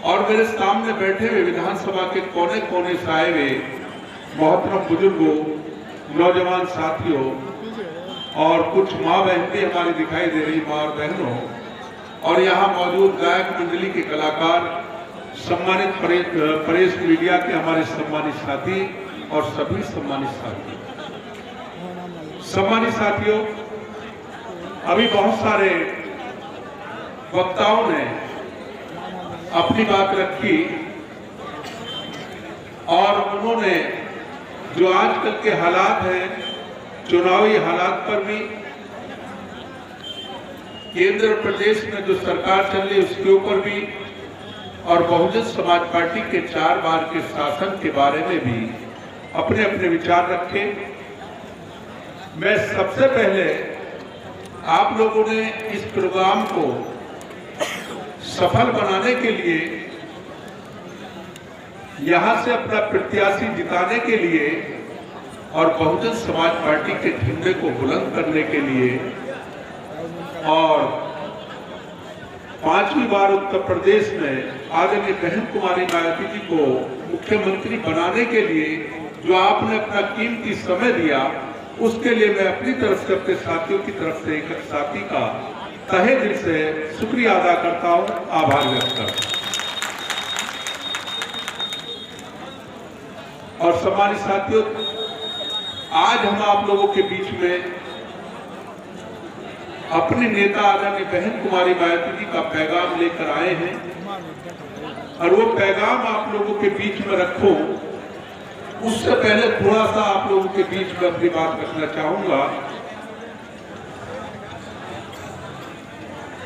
और मेरे सामने बैठे हुए विधानसभा के कोने कोने से आए हुए मोहतरम बुजुर्गों, नौजवान साथियों और कुछ माँ बहन भी हमारी दिखाई दे रही माँ और बहनों, और यहाँ मौजूद गायक मंडली के कलाकार, सम्मानित प्रेस मीडिया के हमारे सम्मानित साथी और सभी सम्मानित साथियों, अभी बहुत सारे वक्ताओं ने अपनी बात रखी और उन्होंने जो आजकल के हालात हैं, चुनावी हालात पर भी, केंद्र प्रदेश में जो सरकार चल रही है उसके ऊपर भी, और बहुजन समाज पार्टी के 4 बार के शासन के बारे में भी अपने अपने विचार रखे। मैं सबसे पहले आप लोगों ने इस प्रोग्राम को सफल बनाने के लिए, यहां से अपना प्रत्याशी जिताने के लिए और बहुजन समाज पार्टी के झंडे को बुलंद करने के लिए और 5वीं बार उत्तर प्रदेश में आदरणीय बहन कुमारी मायावती जी को मुख्यमंत्री बनाने के लिए जो आपने अपना कीमती समय दिया, उसके लिए मैं अपनी तरफ से, अपने साथियों की तरफ से, एक साथी का तहे दिल से शुक्रिया अदा करता हूं, आभार व्यक्त करता हूं। और सम्मानित साथियों, आज हम आप लोगों के बीच में अपने नेता आदरणीय बहन कुमारी मायावती जी का पैगाम लेकर आए हैं, और वो पैगाम आप लोगों के बीच में रखूं, उससे पहले थोड़ा सा आप लोगों के बीच में अपनी बात रखना चाहूंगा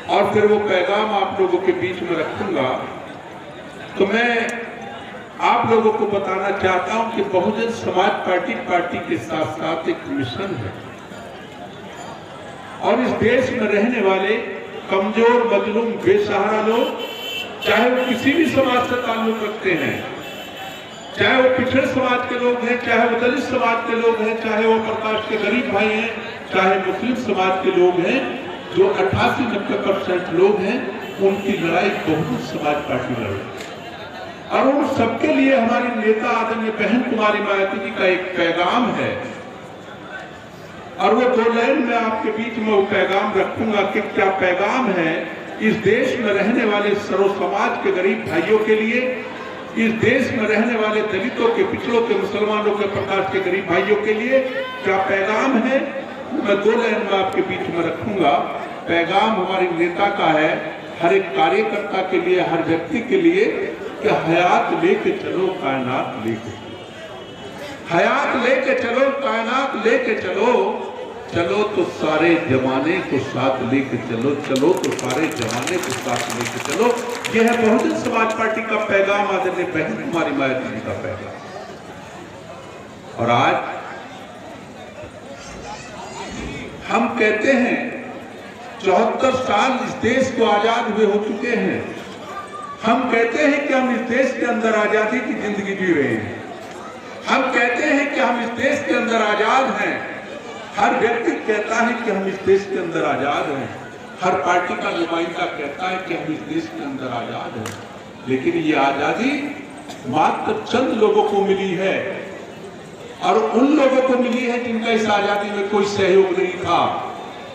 और फिर वो पैगाम आप लोगों के बीच में रखूंगा। तो मैं आप लोगों को बताना चाहता हूं कि बहुजन समाज पार्टी के साथ साथ एक मिशन है, और इस देश में रहने वाले कमजोर, मजलूम, बेसहारा लोग, चाहे वो किसी भी समाज से ताल्लुक रखते हैं, चाहे वो पिछड़े समाज के लोग हैं, चाहे वो दलित समाज के लोग हैं, चाहे वो प्रकाश के गरीब भाई हैं, चाहे मुस्लिम समाज के लोग हैं, जो 88-90% लोग हैं, उनकी लड़ाई बहुजन समाज पार्टी लड़ रही है। और उन सबके लिए हमारी नेता आदरणीय बहन कुमारी मायावती जी का एक पैगाम है, और वो 2 लाइन में आपके बीच में वो पैगाम रखूंगा कि क्या पैगाम है इस देश में रहने वाले सर्व समाज के गरीब भाइयों के लिए, इस देश में रहने वाले दलितों के, पिछड़ों के, मुसलमानों के, प्रकार के गरीब भाइयों के लिए क्या पैगाम है। मैं 2 लाइन में आपके बीच में रखूंगा। पैगाम हमारे नेता का है, हर एक कार्यकर्ता के लिए, हर व्यक्ति के लिए, कि हयात लेके चलो, कायनात लेके चलो, हयात लेके चलो, कायनात लेके चलो, चलो तो सारे जमाने को साथ लेके चलो, चलो तो सारे जमाने को साथ लेके चलो। यह है बहुजन समाज पार्टी का पैगाम, आदरणीय बहन कुमारी मायावती जी का पैगाम। और आज हम कहते हैं 74 साल इस देश को आजाद हुए हो चुके हैं। हम कहते हैं कि हम इस देश के अंदर आजादी की जिंदगी जी रहे हैं। हम कहते हैं कि हम इस देश के अंदर आजाद हैं। हर व्यक्ति कहता है कि हम इस देश के अंदर आजाद हैं। हर पार्टी का नुमाइंदा कहता है कि हम इस देश के अंदर आजाद हैं। लेकिन ये आजादी मात्र चंद लोगों को मिली है, और उन लोगों को मिली है जिनका इस आजादी में कोई सहयोग नहीं था।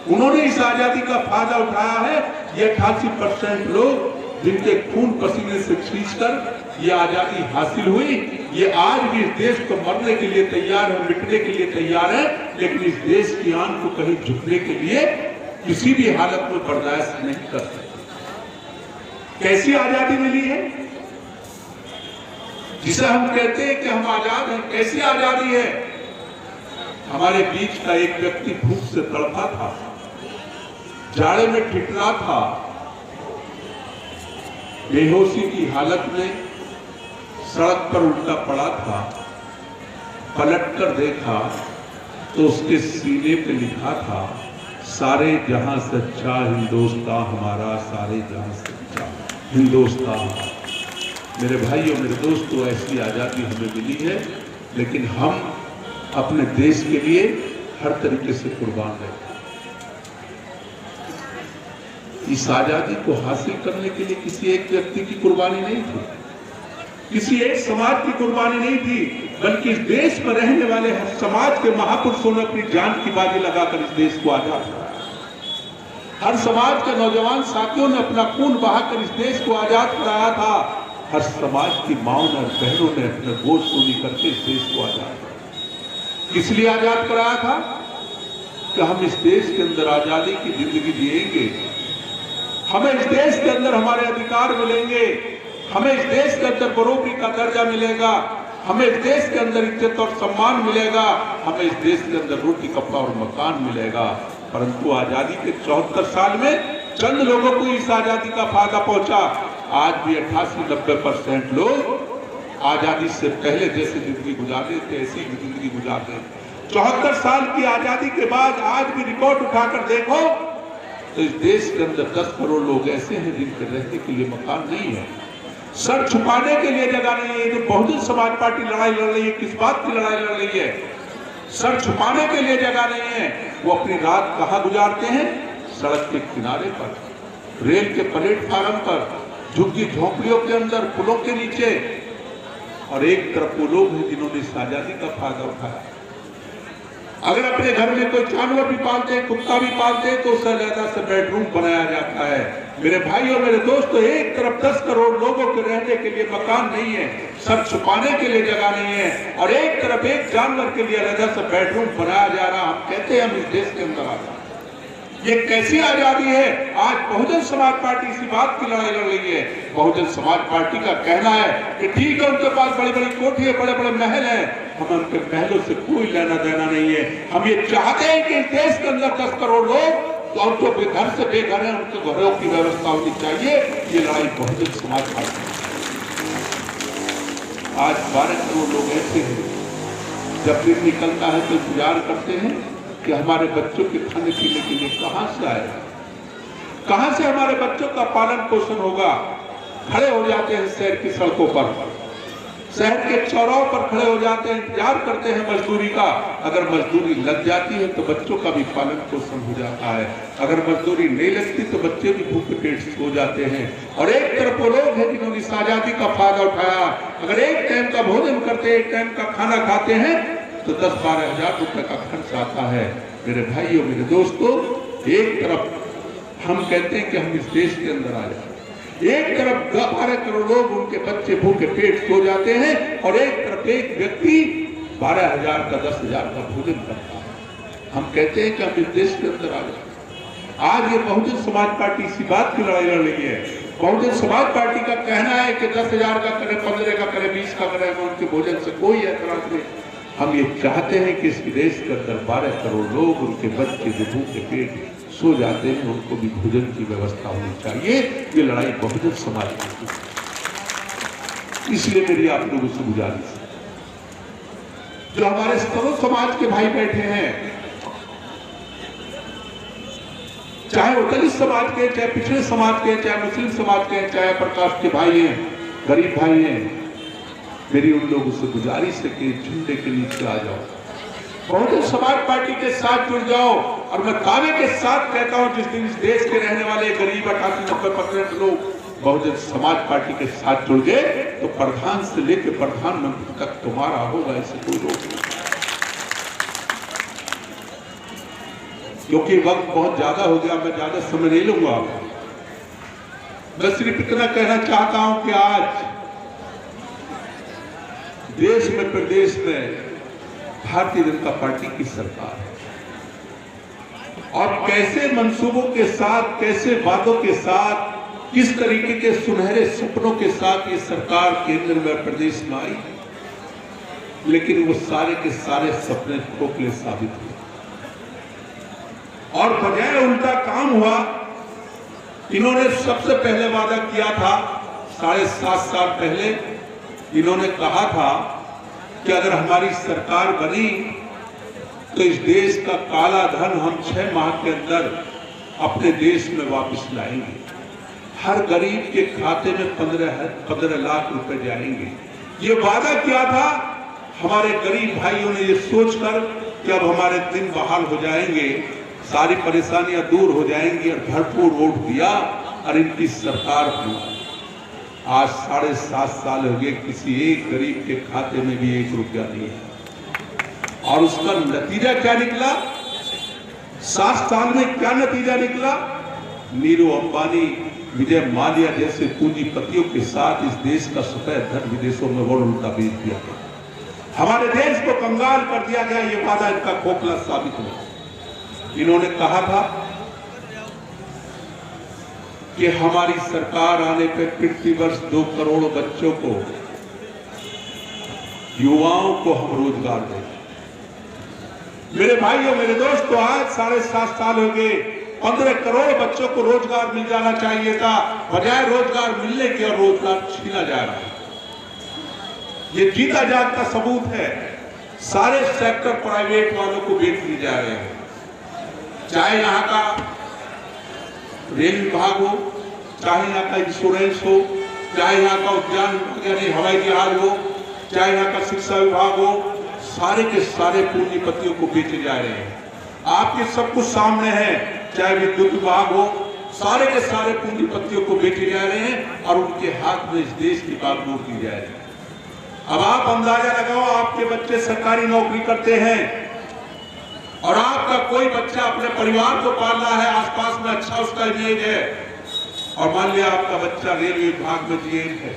उन्होंने इस आजादी का फायदा उठाया है ये 88% लोग, जिनके खून पसीने से खींचकर ये आजादी हासिल हुई। ये आज भी इस देश को मरने के लिए तैयार है, मिटने के लिए तैयार है, लेकिन इस देश की आन को कहीं झुकने के लिए किसी भी हालत में बर्दाश्त नहीं कर सकते। कैसी आजादी मिली है जिसे हम कहते हैं कि हम आजाद हैं? कैसी आजादी है? हमारे बीच का एक व्यक्ति भूख से तड़पा था, जाड़े में ठिठुरा था, बेहोशी की हालत में सड़क पर उल्टा पड़ा था। पलटकर देखा तो उसके सीने पे लिखा था, सारे जहां सच्चा हिंदुस्तान हमारा, सारे जहां सच्चा हिंदुस्तान। मेरे भाइयों, मेरे दोस्तों, ऐसी आजादी हमें मिली है, लेकिन हम अपने देश के लिए हर तरीके से कुर्बान रहे। इस आजादी को हासिल करने के लिए किसी एक व्यक्ति की कुर्बानी नहीं थी, किसी एक समाज की कुर्बानी नहीं थी, बल्कि इस देश में रहने वाले हर समाज के महापुरुषों ने अपनी जान की बाजी लगाकर इस देश को आजाद कराया। हर समाज के नौजवान साथियों ने अपना खून बहाकर इस देश को आजाद कराया था। हर समाज की माओं और बहनों ने अपने गोद सोनी करके इस देश को आजाद कराया। किस लिए आजाद कराया था? कि हम इस देश के अंदर आजादी की जिंदगी जिएंगे, हमें इस देश के अंदर हमारे अधिकार मिलेंगे, हमें इस देश के अंदर बराबरी का दर्जा मिलेगा, हमें इस देश के अंदर इज्जत और सम्मान मिलेगा, हमें इस देश के अंदर रोटी कपड़ा और मकान मिलेगा। परंतु आजादी के 74 साल में चंद लोगों को इस आजादी का फायदा पहुंचा। आज भी 88-90% लोग आजादी से पहले जैसे जिंदगी गुजारते थे ऐसी जिंदगी गुजारते हैं। 74 साल की आजादी के बाद आज भी रिकॉर्ड उठाकर देखो तो इस देश के अंदर 10 करोड़ लोग ऐसे हैं जिनके रहने के लिए मकान नहीं है, सर छुपाने के लिए जगह नहीं है। जो बहुजन समाज पार्टी लड़ाई लड़ रही है, किस बात की लड़ाई लड़ रही है? सर छुपाने के लिए जगह नहीं है। वो अपनी रात कहाँ गुजारते हैं? सड़क के किनारे पर, रेल के प्लेटफार्म पर, झुग्गी झोंपड़ियों के अंदर, पुलों के नीचे। और एक तरफ वो लोग हैं जिन्होंने इस आजादी का फायदा उठाया। अगर अपने घर में कोई जानवर भी पालते हैं, कुत्ता भी पालते हैं, तो उससे अलग से बेडरूम बनाया जाता है। मेरे भाइयों, मेरे दोस्तों, एक तरफ 10 करोड़ लोगों के रहने के लिए मकान नहीं है, सर छुपाने के लिए जगह नहीं है, और एक तरफ एक जानवर के लिए अलग से बेडरूम बनाया जा रहा। हम कहते हैं हम इस देश के अंदर आ रहे हैं। ये कैसी आजादी है? आज बहुजन समाज पार्टी इसी बात की लड़ाई लड़ रही है। बहुजन समाज पार्टी का कहना है कि ठीक है, उनके पास बड़ी बड़ी कोठी है, बड़े बड़े महल हैं, हमें उनके महलों से कोई लेना देना नहीं है। हम ये चाहते हैं कि इस देश के अंदर 10 करोड़ लोग और जो बेघर से बेघर हैं उनके घरों की व्यवस्था होनी चाहिए। ये लड़ाई बहुजन समाज पार्टी। आज 12 करोड़ लोग ऐसे हैं, जब दिन निकलता है तो इंतजार करते हैं कि हमारे बच्चों के खाने पीने के लिए कहां से आएगा, कहां से हमारे बच्चों का पालन पोषण होगा। खड़े हो जाते हैं शहर की सड़कों पर, शहर के चौराहों पर खड़े हो जाते हैं, इंतजार करते हैं मजदूरी का। अगर मजदूरी लग जाती है तो बच्चों का भी पालन पोषण हो जाता है, अगर मजदूरी नहीं लगती तो बच्चे भी भूखे पेट सो जाते हैं। और एक तरफ वो लोग हैं जिन्होंने इस आजादी का फायदा उठाया। अगर एक टाइम का भोजन करते, एक टाइम का खाना खाते हैं तो 10-12 हजार रुपए का खर्च आता है। मेरे भाइयों, मेरे दोस्तों, एक तरफ हम कहते हैं कि हम इस देश के अंदर आ जाए, एक तरफ 12 करोड़ लोग, उनके बच्चे भूखे पेट सो जाते हैं, और एक तरफ एक व्यक्ति 12,000 का 10,000 का भोजन करता है। हम कहते हैं कि हम इस देश के अंदर आ जाए। आज ये बहुजन समाज पार्टी इसी बात की लड़ाई लड़ रही है। बहुजन समाज पार्टी का कहना है कि 10,000 का करे, 15 का करे, 20 का करे, उनके भोजन से कोई ऐतराज नहीं। हम ये चाहते हैं कि इस देश के अंदर 12 करोड़ लोग, उनके बच्चे जो भूखे पेट सो जाते हैं, उनको भी भोजन की व्यवस्था होनी चाहिए। ये लड़ाई बहुजन समाज की। इसलिए मेरी आप लोगों से गुजारिश है, जो हमारे सर्व समाज के भाई बैठे हैं, चाहे वो दलित समाज के, चाहे पिछड़े समाज के, चाहे मुस्लिम समाज के, चाहे प्रकाश के भाई हैं, गरीब भाई हैं, मेरी उन लोगों से गुजारिश है कि झंडे के नीचे आ जाओ, बहुजन समाज पार्टी के साथ जुड़ जाओ। और मैं दावे के साथ कहता हूं, जिस दिन इस देश के रहने वाले गरीब 88-90% लोग बहुजन समाज पार्टी के साथ जुड़ गए तो प्रधान से लेकर प्रधानमंत्री तक तुम्हारा होगा, ऐसे कोई रोक नहीं। क्योंकि वक्त बहुत ज्यादा हो गया, मैं ज्यादा समय नहीं लूंगा। मैं सिर्फ इतना कहना चाहता हूं कि आज देश में, प्रदेश में भारतीय जनता पार्टी की सरकार है, और कैसे मंसूबों के साथ, कैसे वादों के साथ, किस तरीके के सुनहरे सपनों के साथ ये सरकार केंद्र में, प्रदेश में आई, लेकिन वो सारे के सारे सपने खोखले साबित हुए। और बजाय उल्टा काम हुआ। इन्होंने सबसे पहले वादा किया था 7.5 साल पहले, इन्होंने कहा था कि अगर हमारी सरकार बनी तो इस देश का काला धन हम 6 माह के अंदर अपने देश में वापस लाएंगे, हर गरीब के खाते में 15 लाख रुपए जाएंगे। ये वादा किया था। हमारे गरीब भाइयों ने ये सोचकर कि अब हमारे दिन बहाल हो जाएंगे, सारी परेशानियां दूर हो जाएंगी और भरपूर वोट दिया और इनकी सरकार बनी। आज 7.5 साल हो गए, किसी एक गरीब के खाते में भी 1 रुपया नहीं है। और उसका नतीजा क्या निकला? 7 साल में क्या नतीजा निकला? नीरू अंबानी, विजय माल्या जैसे पूंजीपतियों के साथ इस देश का सफेद धन विदेशों में वोट उल्टा बेच दिया गया, हमारे देश को कंगाल कर दिया गया। ये वादा इनका खोखला साबित हुआ। इन्होंने कहा था कि हमारी सरकार आने पर प्रति वर्ष 2 करोड़ बच्चों को, युवाओं को हम रोजगार देंगे। मेरे भाइयों, मेरे दोस्तों, आज 7.5 साल हो गए, 15 करोड़ बच्चों को रोजगार मिल जाना चाहिए था, बजाय रोजगार मिलने के और रोजगार छीना जा रहा है। ये जीता जागता सबूत है। सारे सेक्टर प्राइवेट वालों को बेच दिए जा रहे हैं, चाहे यहाँ का रेल विभाग हो, चाहे यहाँ का इंश्योरेंस हो, चाहे यहाँ का उद्यान यानी हवाई जहाज हो, चाहे यहाँ का शिक्षा विभाग हो, सारे के सारे पूंजीपतियों को बेचे जा रहे हैं। आपके सब कुछ सामने है, चाहे विद्युत विभाग हो, सारे के सारे पूंजीपतियों को बेचे जा रहे हैं और उनके हाथ में इस देश की बागडोर दी जा रही है। अब आप अंदाजा लगाओ, आपके बच्चे सरकारी नौकरी करते हैं और आपका कोई बच्चा अपने परिवार को पाल रहा है, आसपास में अच्छा उसका इमेज है, और मान लिया आपका बच्चा रेलवे विभाग में जीएम है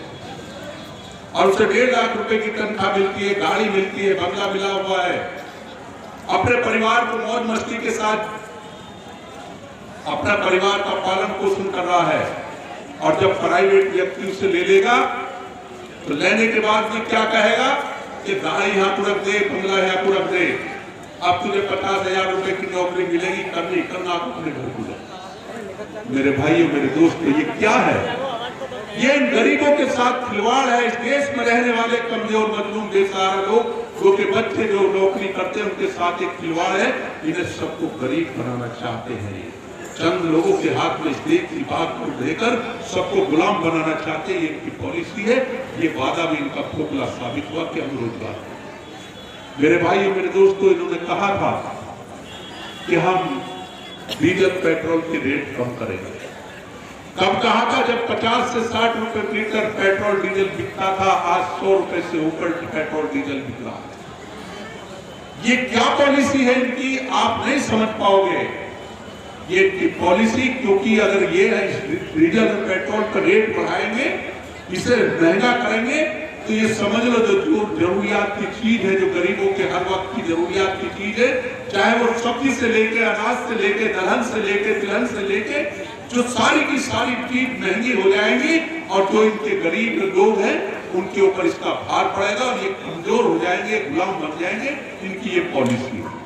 और उसे 1.5 लाख रुपए की तनख्वाह मिलती है, गाड़ी मिलती है, बंगला मिला हुआ है, अपने परिवार को मौज मस्ती के साथ अपना परिवार का पालन पोषण कर रहा है। और जब प्राइवेट व्यक्ति उसे ले लेगा तो लेने के बाद भी क्या कहेगा कि गाड़ी यहाँ को रख दे, बंगला यहाँ को रख दे, अब तुझे 50,000 रुपए की नौकरी मिलेगी, करनी करना आप अपने घर को जाओ। मेरे भाइयों, मेरे दोस्तों, ये क्या है? ये इन गरीबों के साथ खिलवाड़ है। इस देश में रहने वाले कमजोर मजलूम बेसहारा लोग, जो के बच्चे जो नौकरी करते हैं, उनके साथ एक खिलवाड़ है। इन्हें सबको गरीब बनाना चाहते हैं। चंद लोगों के हाथ में इस देश की बात को देकर सबको गुलाम बनाना चाहते हैं। ये इनकी पॉलिसी है। ये वादा भी इनका खोखला साबित हुआ कि हम रोजगार। मेरे भाइयों, मेरे दोस्तों, इन्होंने कहा था कि हम डीजल पेट्रोल के रेट कम करेंगे। कब कहा था? जब 50 से 60 रुपए लीटर पेट्रोल डीजल बिकता था। आज 100 रुपए से ऊपर पेट्रोल डीजल बिक रहा है। ये क्या पॉलिसी है इनकी? आप नहीं समझ पाओगे ये पॉलिसी, क्योंकि अगर ये डीजल और पेट्रोल का रेट बढ़ाएंगे, इसे महंगा करेंगे, तो ये समझ लो जो जरूरियात की चीज है, जो गरीबों के हर वक्त की जरूरियात की चीज है, चाहे वो सब्जी से लेके, अनाज से लेके, दलहन से लेके, तिलहन से लेके, जो सारी की सारी चीज महंगी हो जाएंगी और जो इनके गरीब लोग हैं उनके ऊपर इसका भार पड़ेगा और ये कमजोर हो जाएंगे, गुलाम बन जाएंगे। इनकी ये पॉलिसी है।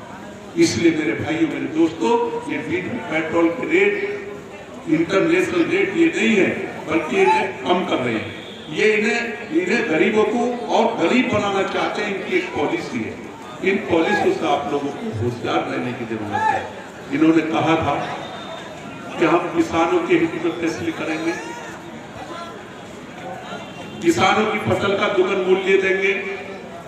इसलिए मेरे भाइयों, मेरे दोस्तों, ये डीजल पेट्रोल के रेट इंटरनेशनल रेट ये नहीं है, बल्कि इन्हें कम कर रहे हैं। ये इन्हें गरीबों को और गरीब बनाना चाहते हैं। इनकी एक पॉलिसी है। इन पॉलिसी से आप लोगों को होशियार रहने की जरूरत है। इन्होंने कहा था कि हम किसानों के हित में फैसले करेंगे, किसानों की फसल का दुगना मूल्य देंगे।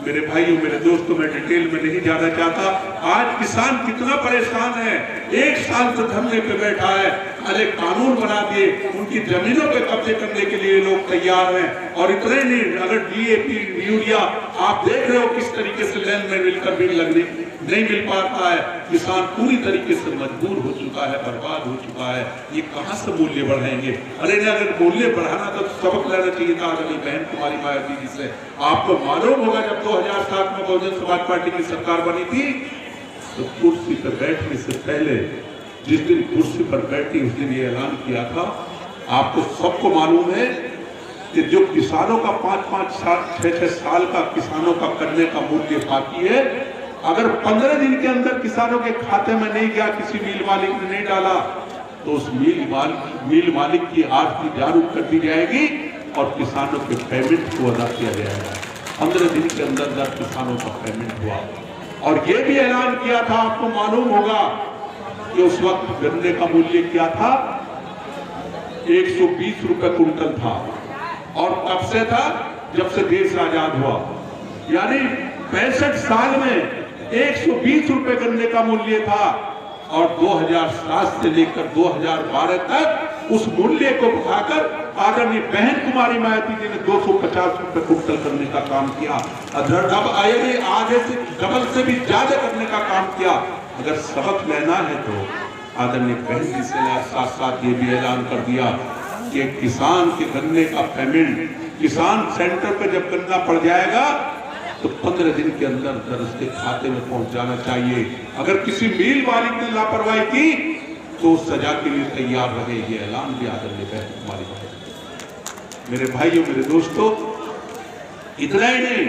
मेरे भाइयों, मेरे दोस्तों, मैं डिटेल में नहीं जाना चाहता। आज किसान कितना परेशान है, 1 साल से धरने पे बैठा है। अरे कानून बना दिए, उनकी जमीनों पे कब्जे करने के लिए लोग तैयार हैं। और इतने नहीं, अगर डीएपी, यूरिया आप देख रहे हो किस तरीके से लैंड में मिलकर बिल लगने नहीं मिल पाता है। किसान पूरी तरीके से मजबूर हो चुका है, बर्बाद हो चुका है। ये कहां से मूल्य बढ़ाएंगे? अरे नहीं, अगर मूल्य बढ़ाना तो सबक लेना चाहिए था आदमी बहन कुमारी मायावती जी से। आपको मालूम होगा जब 2007 में बहुजन समाज पार्टी की सरकार बनी थी, तो कुर्सी पर बैठने से पहले, जिस दिन कुर्सी पर बैठी उस दिन ये ऐलान किया था। आपको सबको मालूम है कि जो किसानों का 5-5 साल, 6-6 साल का किसानों का करने का मूल्य बाकी है, अगर 15 दिन के अंदर किसानों के खाते में नहीं गया, किसी मिल मालिक ने नहीं डाला, तो उस मिल मालिक की आर्थिक जागरूक कर दी जाएगी और किसानों के पेमेंट को अदा किया जाएगा। 15 दिन के अंदर किसानों का पेमेंट हुआ। और ये भी ऐलान किया था, आपको मालूम होगा कि उस वक्त गन्ने का मूल्य क्या था? 120 रुपए कुंटल था। और कब से था? जब से देश आजाद हुआ। यानी 65 साल में 120 रुपए गन्ने का मूल्य था। और 2007 से लेकर 2012 तक उस मूल्य को बढ़ाकर आदरणीय बहन कुमारी मायावती जी ने 250 रुपए कुंटल करने का काम किया। अब आगे से डबल से भी ज्यादा करने का काम किया। अगर सबक लेना है तो आदरणीय बहन जी से साथ साथ ये भी ऐलान कर दिया कि किसान के गन्ने का पेमेंट किसान सेंटर पर जब गन्ना पड़ जाएगा तो 15 दिन के अंदर उसके खाते में पहुंच जाना चाहिए। अगर किसी मिल मालिक ने लापरवाही की तो सजा के लिए तैयार रहे, ये ऐलान भी आदरणीय बहन कुमारी मायावती। मेरे भाइयों, मेरे दोस्तों, इतना ही नहीं,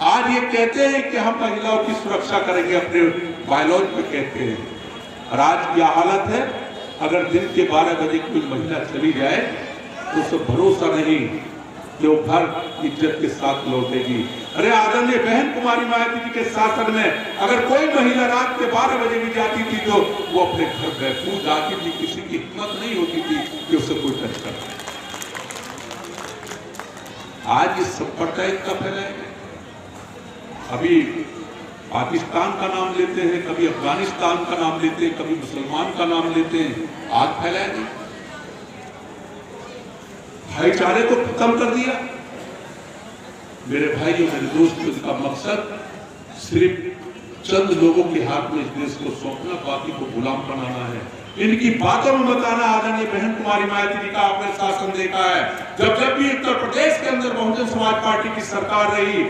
आज ये कहते हैं कि हम महिलाओं की सुरक्षा करेंगे, अपने बायलॉज में कहते हैं, और आज क्या हालत है, अगर दिन के 12 बजे कोई महिला चली जाए तो उसे भरोसा नहीं कि वो घर इज्जत के साथ लौटेगी। अरे आदरणीय बहन कुमारी मायावती जी के शासन में अगर कोई महिला रात के 12 बजे भी जाती थी तो वो अपने घर महफूज आती थी, किसी की हिम्मत नहीं होती थी कि उसे कोई टच करे। आज इस सांप्रदायिकता फैलाएंगे, अभी पाकिस्तान का नाम लेते हैं, कभी अफगानिस्तान का नाम लेते हैं, कभी मुसलमान का नाम लेते हैं, आज फैलाएंगे, भाईचारे को खत्म कर दिया। मेरे भाइयों, मेरे दोस्तों, इसका मकसद सिर्फ चंद लोगों के हाथ में इस देश को सौंपना, बाकी को गुलाम बनाना है। इनकी बातों में बताना। आदरणीय बहन कुमारी मायावती जी का आपने शासन देखा है, जब भी उत्तर प्रदेश के अंदर बहुजन समाज पार्टी की सरकार रही,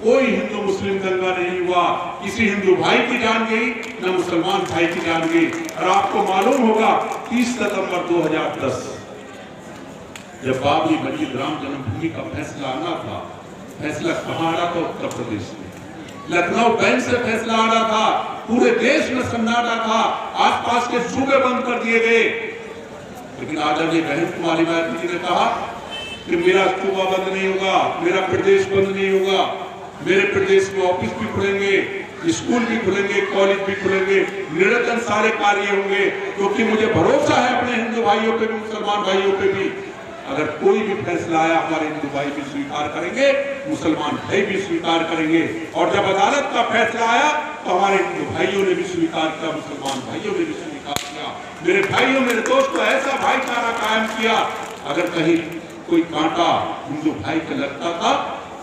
कोई हिंदू मुस्लिम दंगा नहीं हुआ, किसी हिंदू भाई की जान गई न मुसलमान भाई की जान गई। और आपको मालूम होगा 30 सितंबर 2010 जब बाबरी मस्जिद राम जन्मभूमि का फैसला आना था, फैसला कहाँ आ रहा था? उत्तर प्रदेश में, लखनऊ बेंच से फैसला आ रहा था, पूरे देश में सन्नाटा था, आसपास के सूबे बंद कर दिए गए। लेकिन आदरणीय बहन कुमारी मायावती जी ने कहा कि मेरा सूबा बंद नहीं होगा, मेरा प्रदेश बंद नहीं होगा, मेरे प्रदेश में ऑफिस भी खुलेंगे, स्कूल भी खुलेंगे, कॉलेज भी खुलेंगे, निरंतर सारे कार्य होंगे, क्योंकि मुझे भरोसा है अपने हिंदू भाइयों पे भी, मुसलमान भाइयों पे भी। अगर कोई भी फैसला आया हमारे हिंदू भाई भी स्वीकार करेंगे, मुसलमान भाई भी स्वीकार करेंगे। और जब अदालत का फैसला आया तो हमारे हिंदू भाइयों ने भी स्वीकार किया, मुसलमान भाइयों ने भी स्वीकार किया। मेरे भाइयों, मेरे दोस्तों, ऐसा भाईचारा कायम किया। अगर कहीं कोई कांटा हिंदू भाई का लगता था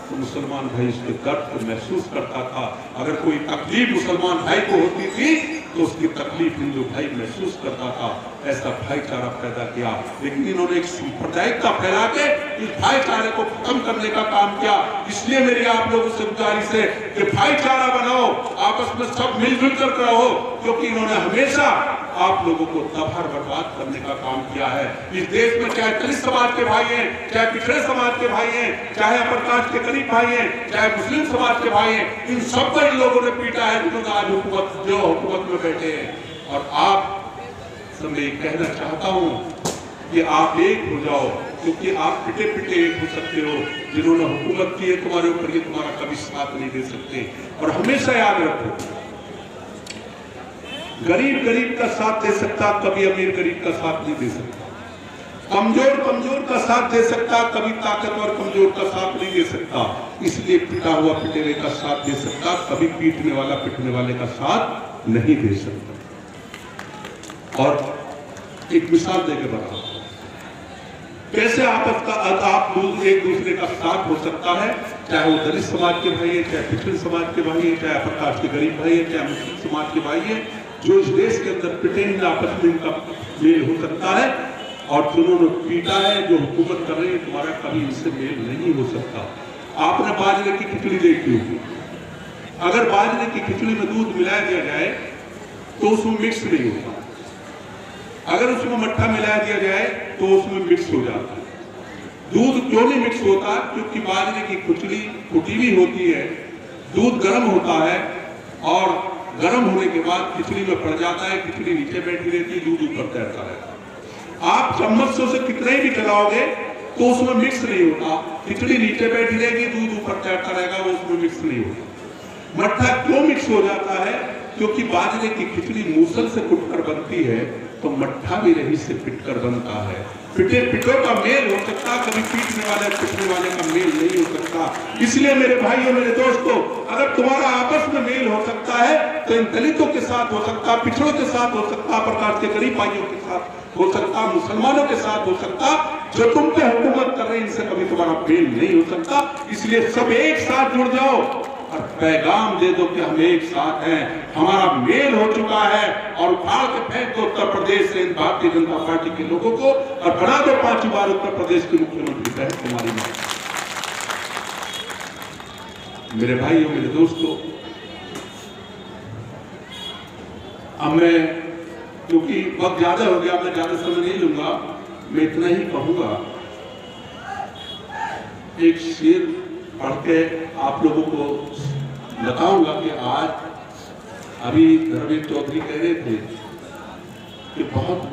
तो मुसलमान भाई उसके दर्द को महसूस करता था। अगर कोई तकलीफ मुसलमान भाई को होती थी तो उसकी तकलीफ हिंदू भाई महसूस करता था। ऐसा भाईचारा पैदा किया। लेकिन इन्होंने एक सांप्रदायिकता फैला के इस भाईचारे को खत्म करने का काम किया। इसलिए मेरी आप लोगों से गुजारिश है कि भाईचारा बनाओ, आपस में सब मिलजुल कर रहो, क्योंकि इन्होंने हमेशा आप लोगों को तबाह बर्बाद करने का काम किया है। इस देश में चाहे दलित समाज के भाई हैं, चाहे पिछड़े समाज के भाई हैं, चाहे अपर कास्ट के गरीब भाई हैं, चाहे मुस्लिम समाज के भाई हैं, इन सबको इन लोगों ने पीटा है, जिन्होंने आज हुकूमत में बैठे हैं। और आप सब मैं कहना चाहता हूं कि आप एक हो जाओ, क्योंकि आप पिटे पिटे एक हो सकते हो। जिन्होंने हुकूमत की है तुम्हारे ऊपर, ये तुम्हारा कभी साथ नहीं दे सकते। और हमेशा याद रखो, गरीब गरीब का साथ दे सकता, कभी अमीर गरीब का साथ नहीं दे सकता। कमजोर कमजोर का साथ दे सकता, कभी ताकतवर कमजोर का साथ नहीं दे सकता। इसलिए पिटा हुआ पिटे हुए का साथ दे सकता, कभी पीटने वाला पिटने वाले का साथ नहीं दे सकता। और एक मिसाल देकर बताओ कैसे आपस का आप एक दूसरे का साथ हो सकता है, चाहे वो दलित समाज के भाई है, चाहे पिछड़े समाज के भाई है, चाहे अपर कास्ट के गरीब भाई है, चाहे मुस्लिम समाज के भाई है। जो इस देश के अंदर पिटे हैं, आपस में इनका मेल हो सकता है। और जिन्होंने पीटा है, जो हुकूमत कर रहे हैं, तुम्हारा कभी इनसे मेल नहीं हो सकता। आपने बाजरे की खिचड़ी देखी होगी, अगर बाजरे की खिचड़ी में दूध मिला दिया जाए तो उसमें मिक्स नहीं होता, अगर उसमें मट्ठा मिला दिया जाए तो उसमें मिक्स हो जाता है। दूध क्यों नहीं मिक्स होता? क्योंकि बाजरे की खिचड़ी कुटी हुई होती है, दूध गर्म होता है और गर्म होने के बाद खिचड़ी में पड़ जाता है, खिचड़ी नीचे बैठी रहती है, दूध ऊपर तैरता रहता है। आप चम्मच से कितने भी चलाओगे तो उसमें मिक्स नहीं होता, खिचड़ी नीचे बैठी रहेगी, दूध ऊपर तैरता रहेगा, वो उसमें मिक्स नहीं होता। मट्ठा क्यों मिक्स हो जाता है? क्योंकि बाजरे की खिचड़ी मूसल से कुटकर बनती है, तो मट्ठा भी रही से पिटकर बनता है। पिटे पिटों का मेल हो सकता, कभी पीटने वाले पिटने वाले का मेल नहीं हो सकता। इसलिए मेरे भाइयों, मेरे दोस्तों, अगर तुम्हारा आपस में मेल हो सकता है तो इन दलितों के साथ हो सकता, पिछड़ों के साथ हो सकता, प्रकाश के गरीब भाइयों के साथ हो सकता, मुसलमानों के साथ हो सकता। जो तुम पे हुकूमत कर रहे हैं इनसे कभी तुम्हारा मेल नहीं हो सकता। इसलिए सब एक साथ जुड़ जाओ और पैगाम दे दो कि हम एक साथ हैं, हमारा मेल हो चुका है, और उखाड़ के फेंक दो उत्तर प्रदेश से इन भारतीय जनता पार्टी के लोगों को और बना दो 5 बार उत्तर प्रदेश के मुख्यमंत्री बहन तुम्हारी मां। मेरे भाइयों, मेरे दोस्तों, अब मैं, क्योंकि वक्त ज्यादा हो गया, मैं ज्यादा समय नहीं लूंगा, मैं इतना ही कहूंगा। एक शेर पढ़ के आप लोगों को बताऊंगा कि आज अभी धर्मेंद्र चौधरी कह रहे थे कि बहुत